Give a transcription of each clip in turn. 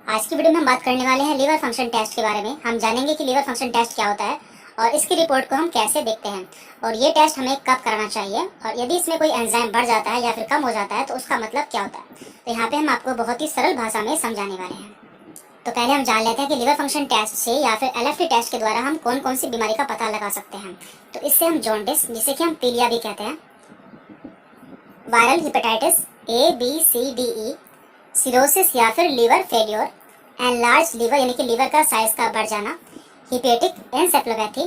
आज की वीडियो में हम बात करने वाले हैं लीवर फंक्शन टेस्ट के बारे में। हम जानेंगे कि लीवर फंक्शन टेस्ट क्या होता है और इसकी रिपोर्ट को हम कैसे देखते हैं और ये टेस्ट हमें कब कराना चाहिए और यदि इसमें कोई एंजाइम बढ़ जाता है या फिर कम हो जाता है तो उसका मतलब क्या होता है। तो यहाँ पे हम आपको बहुत ही सरल भाषा में समझाने वाले हैं। तो पहले हम जान लेते हैं कि लीवर फंक्शन टेस्ट से या फिर LFT टेस्ट के द्वारा हम कौन कौन सी बीमारी का पता लगा सकते हैं। तो इससे हम जॉन्डिस, जिसे कि हम पीलिया भी कहते हैं, वायरल हेपेटाइटिस ABCDE, सिरोसिस या फिर लीवर फेलियर, एनलार्ज लीवर यानी कि लीवर का साइज का बढ़ जाना, hepatic encephalopathy,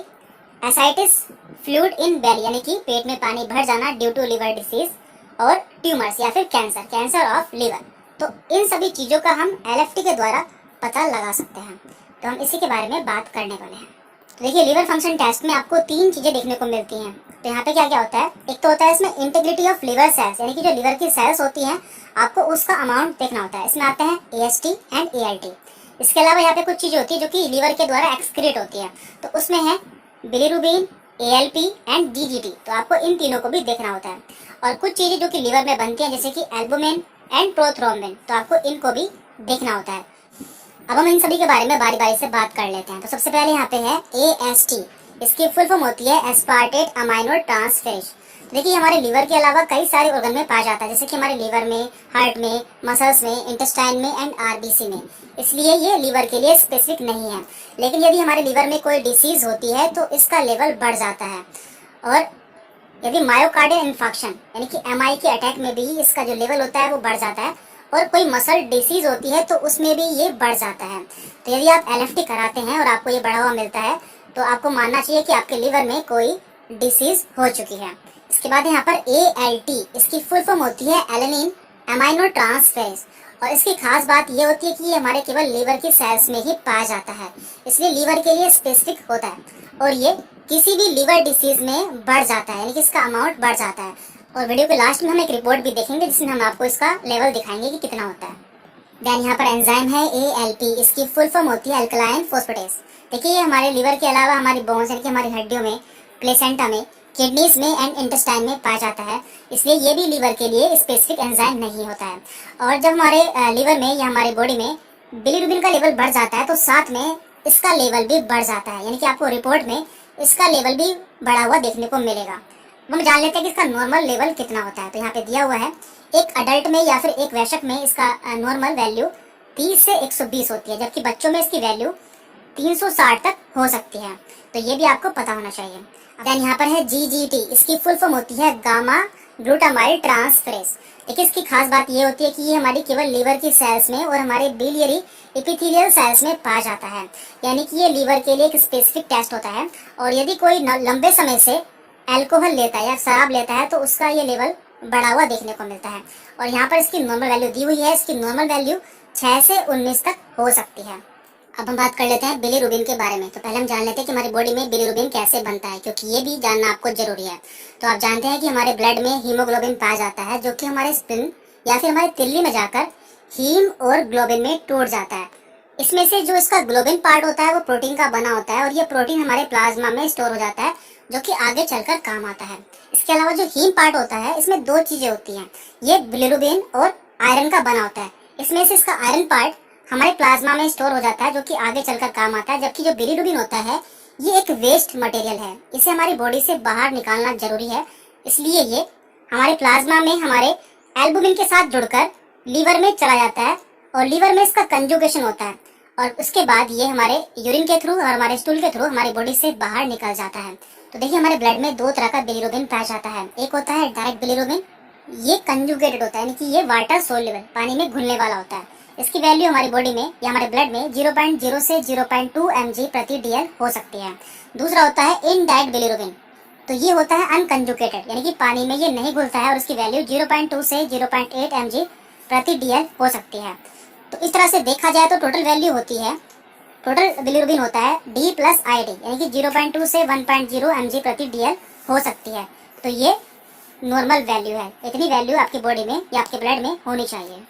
ascites fluid in बेली यानी कि पेट में पानी भर जाना ड्यू टू लीवर डिसीज, और ट्यूमर्स या फिर कैंसर ऑफ लीवर। तो इन सभी चीज़ों का हम LFT के द्वारा पता लगा सकते हैं। तो हम इसी के बारे में बात करने वाले हैं। तो देखिए, लीवर फंक्शन टेस्ट में आपको 3 चीज़ें देखने को मिलती हैं। तो यहाँ पे क्या क्या होता है, एक तो होता है इसमें इंटीग्रिटी ऑफ लीवर सेल्स यानी कि जो लीवर की सेल्स होती हैं आपको उसका अमाउंट देखना होता है। इसमें आते हैं AST एंड ALT। इसके अलावा यहाँ पे कुछ चीज़ें होती है जो कि लीवर के द्वारा एक्सक्रीट होती है। तो उसमें है बिलिरुबिन, ALP एंड DGT। तो आपको इन तीनों को भी देखना होता है। और कुछ चीज़ें जो कि लीवर में बनती हैं जैसे कि एल्बुमिन एंड प्रोथ्रोम्बिन, तो आपको इनको भी देखना होता है। अब हम इन सभी के बारे में बारी बारी से बात कर लेते हैं। तो सबसे पहले यहाँ पे है AST। इसकी फुल फॉर्म होती है एस्पार्टेट अमाइनो ट्रांसफेरेज। देखिए, हमारे लीवर के अलावा कई सारे ऑर्गन में पाया जाता है, जैसे कि हमारे लीवर में, हार्ट में, मसल्स में, इंटेस्टाइन में एंड RBC में। इसलिए ये लीवर के लिए स्पेसिफिक नहीं है। लेकिन यदि हमारे लीवर में कोई डिसीज होती है तो इसका लेवल बढ़ जाता है। और यदि मायोकार्डियल इन्फाक्शन यानी कि MI के अटैक में भी इसका जो लेवल होता है वो बढ़ जाता है। और कोई मसल डिसीज होती है तो उसमें भी ये बढ़ जाता है। तो यदि आप LFT कराते हैं और आपको ये बढ़ा हुआ मिलता है तो आपको मानना चाहिए कि आपके लीवर में कोई डिसीज हो चुकी है। इसके बाद यहाँ पर ALT। इसकी फुल फॉर्म होती है एलेनिन अमाइनो ट्रांसफेरेज। और इसकी खास बात ये होती है कि ये हमारे केवल लीवर की सेल्स में ही पाया जाता है, इसलिए लीवर के लिए स्पेसिफिक होता है और ये किसी भी लीवर डिसीज में बढ़ जाता है, यानी कि इसका अमाउंट बढ़ जाता है। और वीडियो के लास्ट में हम एक रिपोर्ट भी देखेंगे जिसमें हम आपको इसका लेवल दिखाएंगे कि कितना होता है। देन यहाँ पर एंजाइम है ALP। इसकी फुल फॉर्म होती है अल्कलाइन फोस्फेटेस। देखिए, ये हमारे लीवर के अलावा हमारी बोन्स यानी कि हमारी हड्डियों में, प्लेसेंटा में, किडनीज में एंड इंटेस्टाइन में पाया जाता है। इसलिए ये भी लीवर के लिए स्पेसिफिक एंजाइम नहीं होता है। और जब हमारे लीवर में या हमारे बॉडी में बिलिरुबिन का लेवल बढ़ जाता है तो साथ में इसका लेवल भी बढ़ जाता है, यानी कि आपको रिपोर्ट में इसका लेवल भी बढ़ा हुआ देखने को मिलेगा। हम जान लेते हैं कि इसका नॉर्मल लेवल कितना होता है। तो यहाँ पे दिया हुआ है, एक अडल्ट में या फिर एक वयस्क में इसका नॉर्मल वैल्यू 30 से 120 होती है, जबकि बच्चों में इसकी वैल्यू 360 तक हो सकती है। तो ये भी आपको पता होना चाहिए। देन यहाँ पर है GGT। इसकी फुल फॉर्म होती है गामा ग्लूटामाइल ट्रांसफेरेज। देखिए, इसकी खास बात ये होती है कि ये हमारी केवल लीवर की सेल्स में और हमारे बिलियरी एपिथेलियल सेल्स में पाया जाता है, यानी कि ये लीवर के लिए एक स्पेसिफिक टेस्ट होता है। और यदि कोई लंबे समय से अल्कोहल लेता है या शराब लेता है तो उसका ये लेवल बढ़ा हुआ देखने को मिलता है। और यहाँ पर इसकी नॉर्मल वैल्यू दी हुई है। इसकी नॉर्मल वैल्यू 6 से 19 तक हो सकती है। अब हम बात कर लेते हैं बिलिरुबिन के बारे में। तो पहले हम जान लेते हैं कि हमारी बॉडी में बिलिरुबिन कैसे बनता है, क्योंकि ये भी जानना आपको जरूरी है। तो आप जानते हैं कि हमारे ब्लड में हीमोग्लोबिन पाया जाता है, जो कि हमारे स्पिन या फिर हमारे तिल्ली में जाकर हीम और ग्लोबिन में टूट जाता है। इसमें से जो इसका ग्लोबिन पार्ट होता है वो प्रोटीन का बना होता है और ये प्रोटीन हमारे प्लाज्मा में स्टोर हो जाता है, जो कि आगे चलकर काम आता है। इसके अलावा जो हीम पार्ट होता है इसमें 2 चीजें होती हैं, ये बिलिरुबिन और आयरन का बना होता है। इसमें से इसका आयरन पार्ट हमारे प्लाज्मा में स्टोर हो जाता है, जो कि आगे चलकर काम आता है, जबकि जो बिलिरुबिन होता है ये एक वेस्ट मटेरियल है। इसे हमारी बॉडी से बाहर निकालना जरूरी है, इसलिए ये हमारे प्लाज्मा में हमारे एल्बुमिन के साथ जुड़कर लीवर में चला जाता है और लीवर में इसका कंजुगेशन होता है और उसके बाद ये हमारे यूरिन के थ्रू और हमारे स्टूल के थ्रू हमारी बॉडी से बाहर निकल जाता है। तो देखिए, हमारे ब्लड में 2 तरह का बिलिरुबिन पाया जाता है। एक होता है डायरेक्ट बिलिरुबिन, ये कंजुगेटेड होता है, यानी कि ये वाटर सोल्युबल, पानी में घुलने वाला होता है। इसकी वैल्यू हमारी बॉडी में या हमारे ब्लड में 0.0 से 0.2 mg प्रति DL हो सकती है। दूसरा होता है इनडायरेक्ट बिलिरुबिन। तो ये होता है अनकंजुगेटेड, यानी कि पानी में ये नहीं घुलता है और इसकी वैल्यू 0.2 से 0.8 mg प्रति DL हो सकती है। तो इस तरह से देखा जाए तो टोटल वैल्यू होती है, टोटल बिलिरुबिन होता है D + ID, यानी कि 0.2 से 1.0 mg प्रति DL हो सकती है। तो ये नॉर्मल वैल्यू है। इतनी वैल्यू आपकी बॉडी में या आपके ब्लड में होनी चाहिए।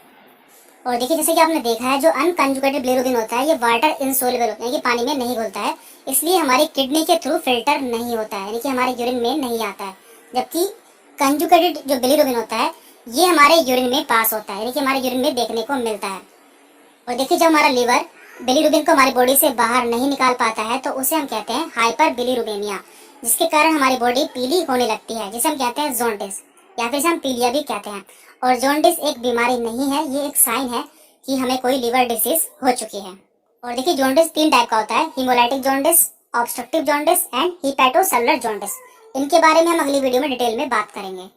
और देखिए, जैसे कि आपने देखा है, जो अनकंजुगेटेड बिलिरुबिन होता है ये वाटर इनसोल्युबल होता है, यानी कि पानी में नहीं घुलता है, इसलिए हमारी किडनी के थ्रू फिल्टर नहीं होता है, यानी कि हमारे यूरिन में नहीं आता है। जबकि कंजुगेटेड जो बिलिरुबिन होता है ये हमारे यूरिन में पास होता है, यानी कि हमारे यूरिन में देखने को मिलता है। और देखिए जब हमारा लीवर बिलीरुबिन को हमारी बॉडी से बाहर नहीं निकाल पाता है तो उसे हम कहते हैं हाइपर बिलीरुबिनिया, जिसके कारण हमारी बॉडी पीली होने लगती है, जिसे हम कहते हैं जॉन्डिस या फिर हम पीलिया भी कहते हैं। और जॉन्डिस एक बीमारी नहीं है, ये एक साइन है कि हमें कोई लिवर डिसीज हो चुकी है। और देखिए जॉन्डिस 3 टाइप का होता है, haemolytic jaundice, obstructive jaundice and hepatocellular jaundice. इनके बारे में हम अगली वीडियो में डिटेल में बात करेंगे।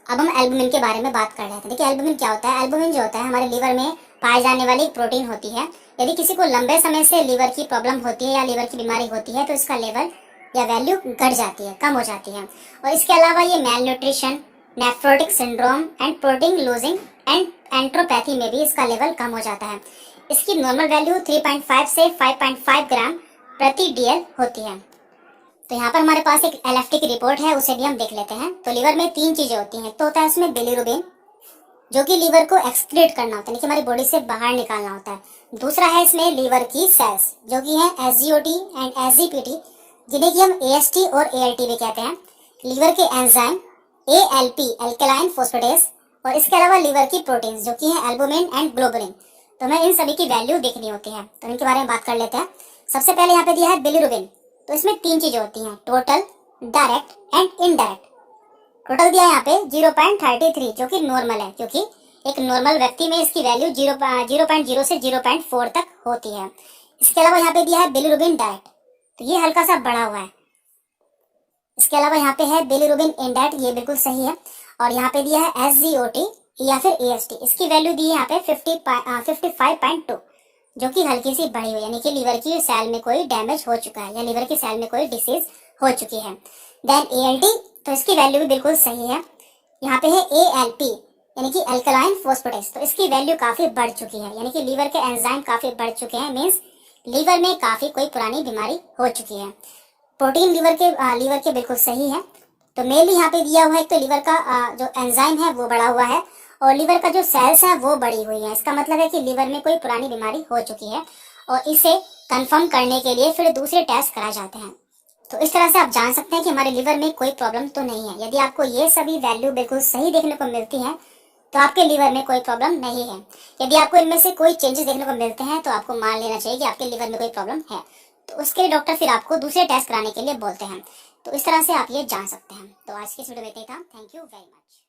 अब हम एल्बुमिन के बारे में बात कर रहे थे। देखिए एल्बुमिन क्या होता है। एल्बुमिन जो होता है हमारे लीवर में पाए जाने वाली प्रोटीन होती है। यदि किसी को लंबे समय से लीवर की प्रॉब्लम होती है या लीवर की बीमारी होती है तो इसका लेवल या वैल्यू घट जाती है, कम हो जाती है। और इसके अलावा ये malnutrition, nephrotic syndrome and protein losing and enteropathy में भी इसका लेवल कम हो जाता है। इसकी नॉर्मल वैल्यू 3.5 से 5.5 ग्राम प्रति डीएल होती है। तो यहाँ पर हमारे पास एक एलएफटी की रिपोर्ट है, उसे भी हम देख लेते हैं। तो लीवर में 3 चीजें होती हैं। तो होता है इसमें बिलीरुबिन, जो कि लीवर को एक्सक्रीट करना होता है, यानी कि हमारी बॉडी से बाहर निकालना होता है। दूसरा है इसमें लीवर की सेल्स, जो कि है एसजीओटी एंड एसजीपीटी, जिन्हें कि हम एएसटी और एएलटी भी कहते हैं। लीवर के एंजाइम एएलपी, एल्कलाइन फोस्फेटेस, और इसके अलावा लीवर की प्रोटीन्स, जो कि है एल्बुमिन एंड ग्लोबुलिन। तो हमें इन सभी की वैल्यू देखनी होती है, तो इनके बारे में बात कर लेते हैं। सबसे पहले यहाँ पे दिया है बिलीरुबिन। तो इसमें 3 चीजें होती हैं, total, direct and indirect. Total दिया है यहाँ पे 0.33, जो कि नॉर्मल है, क्योंकि एक नॉर्मल व्यक्ति में इसकी वैल्यू 0.0 से 0.4 तक होती है। इसके अलावा यहाँ पे दिया है बिलीरुबिन डायरेक्ट, तो ये हल्का सा बढ़ा हुआ है। इसके अलावा यहाँ पे है बिलीरुबिन इनडायरेक्ट, ये बिल्कुल सही है। और यहाँ पे दिया है एसजीओटी या फिर एएसटी, इसकी वैल्यू दी है यहाँ पे 55.2, जो कि हल्की सी बढ़ी हुई, यानी कि लीवर की सेल में कोई डैमेज हो चुका है या लीवर की सेल में कोई डिसीज हो चुकी है। देन एएलटी, तो इसकी वैल्यू भी बिल्कुल सही है। यहाँ पे है एएलपी, यानी कि अल्कलाइन फोस्फेटेस, तो इसकी वैल्यू काफी बढ़ चुकी है, यानी कि लीवर के एंजाइम काफी बढ़ चुके हैं, मीन्स लीवर में काफी कोई पुरानी बीमारी हो चुकी है। प्रोटीन लीवर के बिल्कुल सही है। तो मेनली यहाँ पे दिया हुआ है, तो लीवर का जो एंजाइम है वो बढ़ा हुआ है और लीवर का जो सेल्स है वो बढ़ी हुई है। इसका मतलब है कि लीवर में कोई पुरानी बीमारी हो चुकी है और इसे कंफर्म करने के लिए फिर दूसरे टेस्ट कराए जाते हैं। तो इस तरह से आप जान सकते हैं कि हमारे लीवर में कोई प्रॉब्लम तो नहीं है। यदि आपको ये सभी वैल्यू बिल्कुल सही देखने को मिलती है तो आपके लीवर में कोई प्रॉब्लम नहीं है। यदि आपको इनमें से कोई चेंजेस देखने को मिलते हैं तो आपको मान लेना चाहिए कि आपके लीवर में कोई प्रॉब्लम है। तो उसके लिए डॉक्टर फिर आपको दूसरे टेस्ट कराने के लिए बोलते हैं। तो इस तरह से आप ये जान सकते हैं। तो आज की इस वीडियो में इतना ही था। Thank you very much.